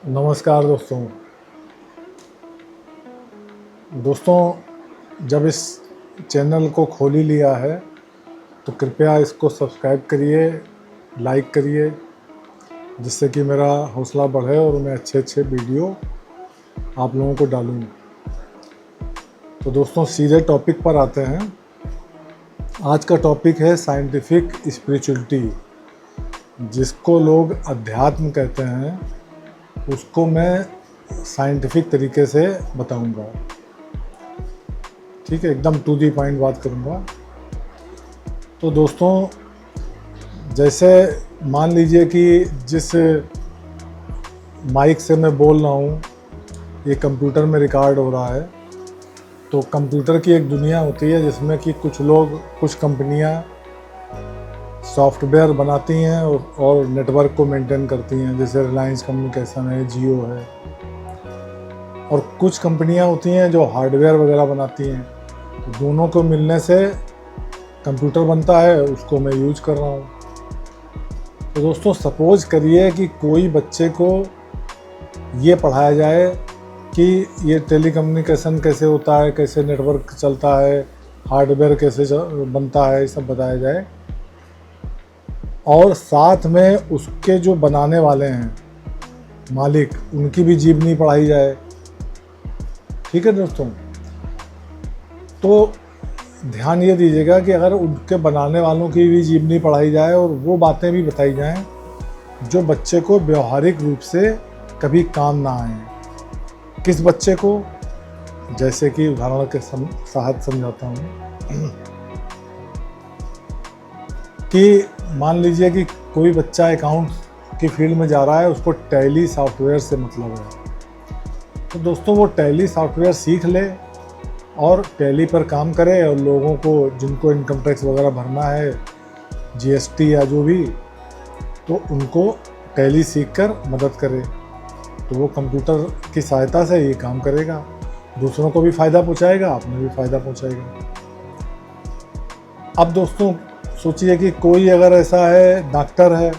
नमस्कार दोस्तों, जब इस चैनल को खोल ही लिया है तो कृपया इसको सब्सक्राइब करिए, लाइक करिए, जिससे कि मेरा हौसला बढ़े और मैं अच्छे वीडियो आप लोगों को डालूँ। तो दोस्तों सीधे टॉपिक पर आते हैं। आज का टॉपिक है साइंटिफिक स्पिरिचुअलिटी, जिसको लोग अध्यात्म कहते हैं, उसको मैं साइंटिफिक तरीके से बताऊंगा। ठीक है, एकदम टू दी पॉइंट बात करूंगा। तो दोस्तों, जैसे मान लीजिए कि जिस माइक से मैं बोल रहा हूँ ये कंप्यूटर में रिकॉर्ड हो रहा है। तो कंप्यूटर की एक दुनिया होती है जिसमें कि कुछ कंपनियाँ सॉफ्टवेयर बनाती हैं और नेटवर्क को मेंटेन करती हैं, जैसे रिलायंस कम्युनिकेशन है, जियो है। और कुछ कंपनियां होती हैं जो हार्डवेयर वगैरह बनाती हैं। तो दोनों को मिलने से कंप्यूटर बनता है, उसको मैं यूज कर रहा हूँ। तो दोस्तों सपोज करिए कि कोई बच्चे को ये पढ़ाया जाए कि ये टेलीकम्युनिकेशन कैसे होता है, कैसे नेटवर्क चलता है, हार्डवेयर कैसे बनता है, ये सब बताया जाए, और साथ में उसके जो बनाने वाले हैं मालिक, उनकी भी जीवनी पढ़ाई जाए। ठीक है दोस्तों, तो ध्यान ये दीजिएगा कि अगर उनके बनाने वालों की भी जीवनी पढ़ाई जाए और वो बातें भी बताई जाएं जो बच्चे को व्यवहारिक रूप से कभी काम ना आए। किस बच्चे को? जैसे कि उदाहरण के साथ समझाता हूँ कि मान लीजिए कि कोई बच्चा अकाउंट की फील्ड में जा रहा है, उसको टैली सॉफ्टवेयर से मतलब है। तो दोस्तों वो टैली सॉफ्टवेयर सीख ले और टैली पर काम करे, और लोगों को जिनको इनकम टैक्स वगैरह भरना है, जीएसटी या जो भी, तो उनको टैली सीखकर मदद करे। तो वो कंप्यूटर की सहायता से ये काम करेगा, दूसरों को भी फ़ायदा पहुंचाएगा, अपने भी फ़ायदा पहुंचाएगा। अब दोस्तों सोचिए कि कोई अगर ऐसा है, डॉक्टर है,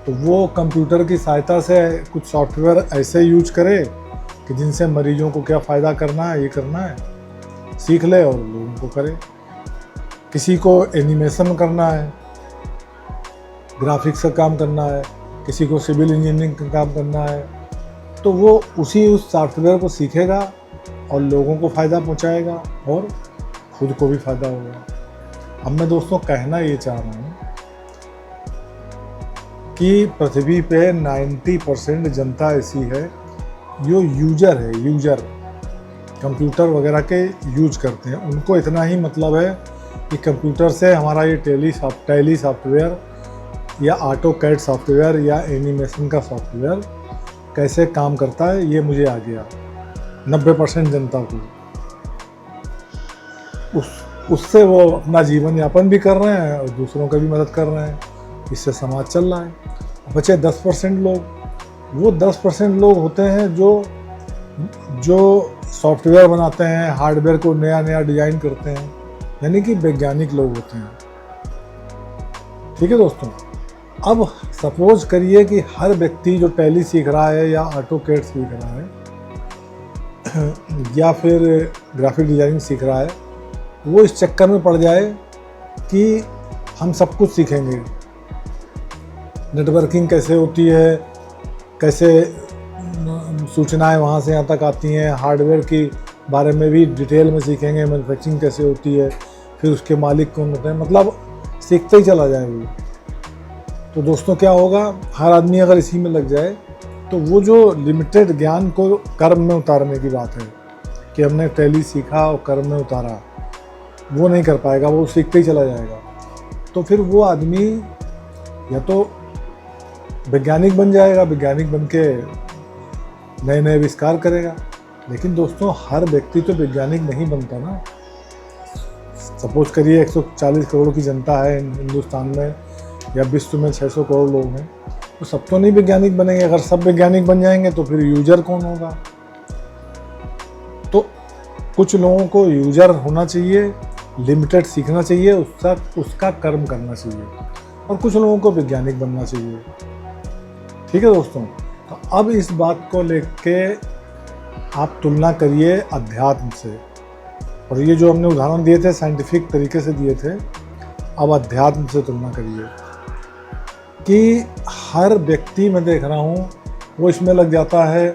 तो वो कंप्यूटर की सहायता से कुछ सॉफ्टवेयर ऐसे यूज करे कि जिनसे मरीजों को क्या फ़ायदा करना है, ये करना है, सीख ले और लोगों को करे। किसी को एनिमेशन करना है, ग्राफिक्स का काम करना है, किसी को सिविल इंजीनियरिंग का काम करना है, तो वो उस सॉफ्टवेयर को सीखेगा और लोगों को फ़ायदा पहुँचाएगा और खुद को भी फ़ायदा होगा। अब मैं दोस्तों कहना ये चाह रहा हूँ कि पृथ्वी पे 90% जनता ऐसी है जो यूजर है, कंप्यूटर वगैरह के यूज करते हैं। उनको इतना ही मतलब है कि कंप्यूटर से हमारा ये टैली सॉफ्टवेयर या ऑटोकैड सॉफ्टवेयर या एनिमेशन का सॉफ्टवेयर कैसे काम करता है, ये मुझे आ गया। 90% जनता को उससे वो अपना जीवन यापन भी कर रहे हैं और दूसरों का भी मदद कर रहे हैं, इससे समाज चल रहा है। बचे 10% लोग, वो 10% लोग होते हैं जो सॉफ्टवेयर बनाते हैं, हार्डवेयर को नया डिज़ाइन करते हैं, यानी कि वैज्ञानिक लोग होते हैं। ठीक है दोस्तों, अब सपोज करिए कि हर व्यक्ति जो टैली सीख रहा है या ऑटोकैड सीख रहा है या फिर ग्राफिक डिज़ाइनिंग सीख रहा है, वो इस चक्कर में पड़ जाए कि हम सब कुछ सीखेंगे। नेटवर्किंग कैसे होती है, कैसे सूचनाएं वहाँ से यहाँ तक आती हैं, हार्डवेयर के बारे में भी डिटेल में सीखेंगे, मैन्युफैक्चरिंग कैसे होती है, फिर उसके मालिक कौन होते हैं, मतलब सीखते ही चला जाएगा। तो दोस्तों क्या होगा, हर आदमी अगर इसी में लग जाए तो वो जो लिमिटेड ज्ञान को कर्म में उतारने की बात है कि हमने टैली सीखा और कर्म में उतारा, वो नहीं कर पाएगा, वो सीखते ही चला जाएगा। तो फिर वो आदमी या तो वैज्ञानिक बन जाएगा, वैज्ञानिक बन के नए आविष्कार करेगा। लेकिन दोस्तों हर व्यक्ति तो वैज्ञानिक नहीं बनता ना। सपोज करिए 140 करोड़ की जनता है हिंदुस्तान में, या विश्व में 600 करोड़ लोग हैं, तो सब तो नहीं वैज्ञानिक बनेंगे। अगर सब वैज्ञानिक बन जाएंगे तो फिर यूजर कौन होगा? तो कुछ लोगों को यूजर होना चाहिए, लिमिटेड सीखना चाहिए, उसका कर्म करना चाहिए, और कुछ लोगों को वैज्ञानिक बनना चाहिए। ठीक है दोस्तों, तो अब इस बात को लेके आप तुलना करिए अध्यात्म से, और ये जो हमने उदाहरण दिए थे साइंटिफिक तरीके से दिए थे, अब अध्यात्म से तुलना करिए कि हर व्यक्ति मैं देख रहा हूँ वो इसमें लग जाता है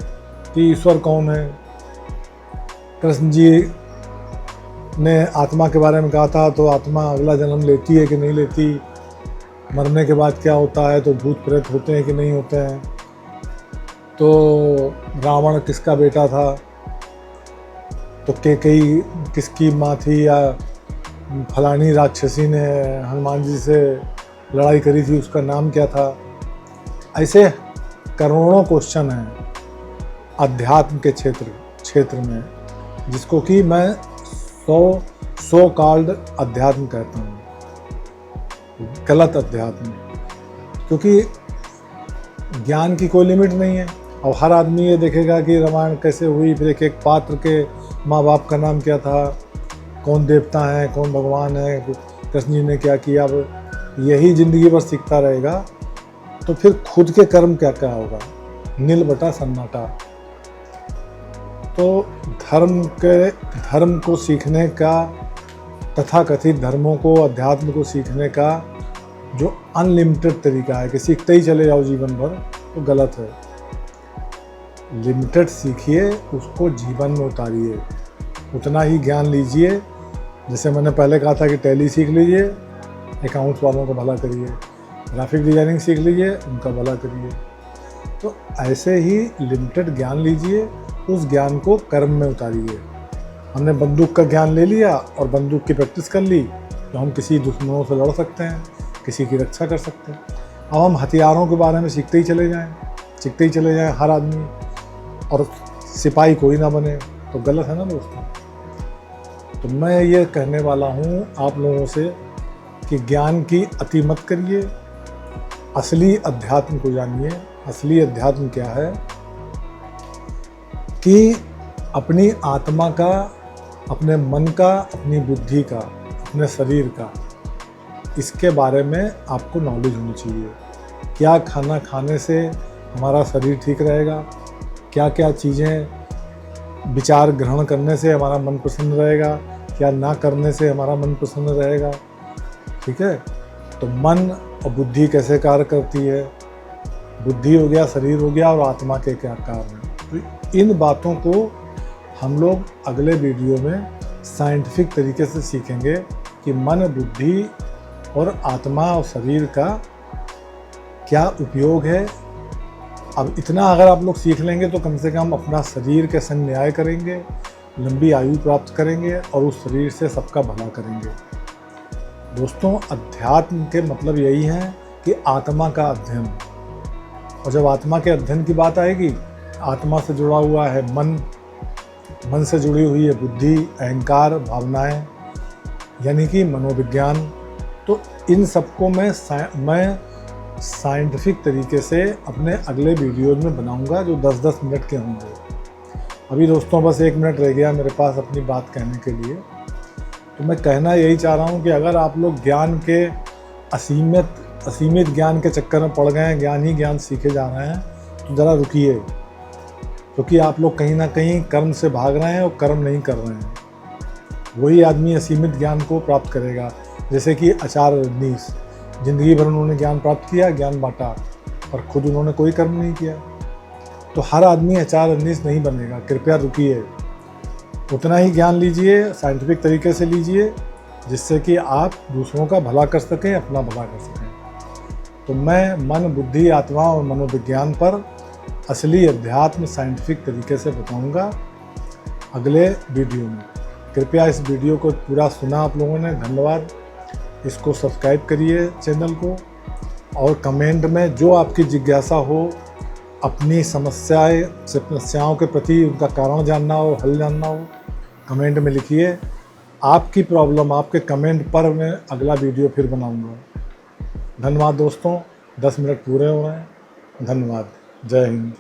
कि ईश्वर कौन है। कृष्ण जी ने आत्मा के बारे में कहा था, तो आत्मा अगला जन्म लेती है कि नहीं लेती, मरने के बाद क्या होता है, तो भूत प्रेत होते हैं कि नहीं होते हैं, तो रावण किसका बेटा था, तो कैकेयी किसकी माँ थी, या फलानी राक्षसी ने हनुमान जी से लड़ाई करी थी, उसका नाम क्या था। ऐसे करोड़ों क्वेश्चन हैं अध्यात्म के क्षेत्र में, जिसको कि मैं सो कॉल्ड अध्यात्म कहता हूँ, गलत अध्यात्म, क्योंकि ज्ञान की कोई लिमिट नहीं है। और हर आदमी ये देखेगा कि रामायण कैसे हुई, फिर एक एक पात्र के माँ बाप का नाम क्या था, कौन देवता है कौन भगवान है, कृष्ण जी ने क्या किया, अब यही ज़िंदगी भर सीखता रहेगा तो फिर खुद के कर्म क्या क्या होगा, नील बटा सन्नाटा। तो धर्म को सीखने का, तथाकथित धर्मों को, अध्यात्म को सीखने का जो अनलिमिटेड तरीका है कि सीखते ही चले जाओ जीवन भर, तो गलत है। लिमिटेड सीखिए, उसको जीवन में उतारिए, उतना ही ज्ञान लीजिए। जैसे मैंने पहले कहा था कि टैली सीख लीजिए, अकाउंट्स वालों का भला करिए, ग्राफिक डिजाइनिंग सीख लीजिए, उनका भला करिए। तो ऐसे ही लिमिटेड ज्ञान लीजिए, उस ज्ञान को कर्म में उतारिए। हमने बंदूक का ज्ञान ले लिया और बंदूक की प्रैक्टिस कर ली, तो हम किसी दुश्मनों से लड़ सकते हैं, किसी की रक्षा कर सकते हैं। अब हम हथियारों के बारे में सीखते ही चले जाएं हर आदमी, और सिपाही कोई ना बने, तो गलत है ना दोस्तों। तो मैं ये कहने वाला हूँ आप लोगों से कि ज्ञान की अति मत करिए, असली अध्यात्म को जानिए। असली अध्यात्म क्या है कि अपनी आत्मा का, अपने मन का, अपनी बुद्धि का, अपने शरीर का, इसके बारे में आपको नॉलेज होनी चाहिए। क्या खाना खाने से हमारा शरीर ठीक रहेगा, क्या क्या चीज़ें विचार ग्रहण करने से हमारा मन प्रसन्न रहेगा, क्या ना करने से हमारा मन प्रसन्न रहेगा। ठीक है, तो मन और बुद्धि कैसे कार्य करती है, बुद्धि हो गया, शरीर हो गया, और आत्मा के क्या कार्य हैं। तो इन बातों को हम लोग अगले वीडियो में साइंटिफिक तरीके से सीखेंगे कि मन, बुद्धि और आत्मा और शरीर का क्या उपयोग है। अब इतना अगर आप लोग सीख लेंगे तो कम से कम अपना शरीर के संग न्याय करेंगे, लंबी आयु प्राप्त करेंगे और उस शरीर से सबका भला करेंगे। दोस्तों, अध्यात्म के मतलब यही है कि आत्मा का अध्ययन। और जब आत्मा के अध्ययन की बात आएगी, आत्मा से जुड़ा हुआ है मन, मन से जुड़ी हुई है बुद्धि, अहंकार, भावनाएं, यानी कि मनोविज्ञान। तो इन सबको मैं साइंटिफिक तरीके से अपने अगले वीडियोज में बनाऊंगा, जो 10-10 मिनट के होंगे। अभी दोस्तों बस 1 मिनट रह गया मेरे पास अपनी बात कहने के लिए। तो मैं कहना यही चाह रहा हूँ कि अगर आप लोग ज्ञान के असीमित ज्ञान के चक्कर में पड़ गए हैं, ज्ञान ही ज्ञान सीखे जा रहे हैं, तो ज़रा रुकिए, क्योंकि आप लोग कहीं ना कहीं कर्म से भाग रहे हैं और कर्म नहीं कर रहे हैं। वही आदमी असीमित ज्ञान को प्राप्त करेगा। जैसे कि आचार्य रजनीश, जिंदगी भर उन्होंने ज्ञान प्राप्त किया, ज्ञान बांटा, और खुद उन्होंने कोई कर्म नहीं किया। तो हर आदमी आचार्य रजनीश नहीं बनेगा। कृपया रुकिए, उतना ही ज्ञान लीजिए, साइंटिफिक तरीके से लीजिए, जिससे कि आप दूसरों का भला कर सकें, अपना भला कर सकें। तो मैं मन, बुद्धि, आत्मा और मनोविज्ञान पर असली अध्यात्म साइंटिफिक तरीके से बताऊंगा अगले वीडियो में। कृपया इस वीडियो को पूरा सुना आप लोगों ने, धन्यवाद। इसको सब्सक्राइब करिए चैनल को, और कमेंट में जो आपकी जिज्ञासा हो, अपनी समस्याओं के प्रति उनका कारण जानना हो, हल जानना हो, कमेंट में लिखिए। आपकी प्रॉब्लम, आपके कमेंट पर मैं अगला वीडियो फिर बनाऊंगा। धन्यवाद दोस्तों, 10 मिनट पूरे हो रहे हैं। धन्यवाद। जय हिंद।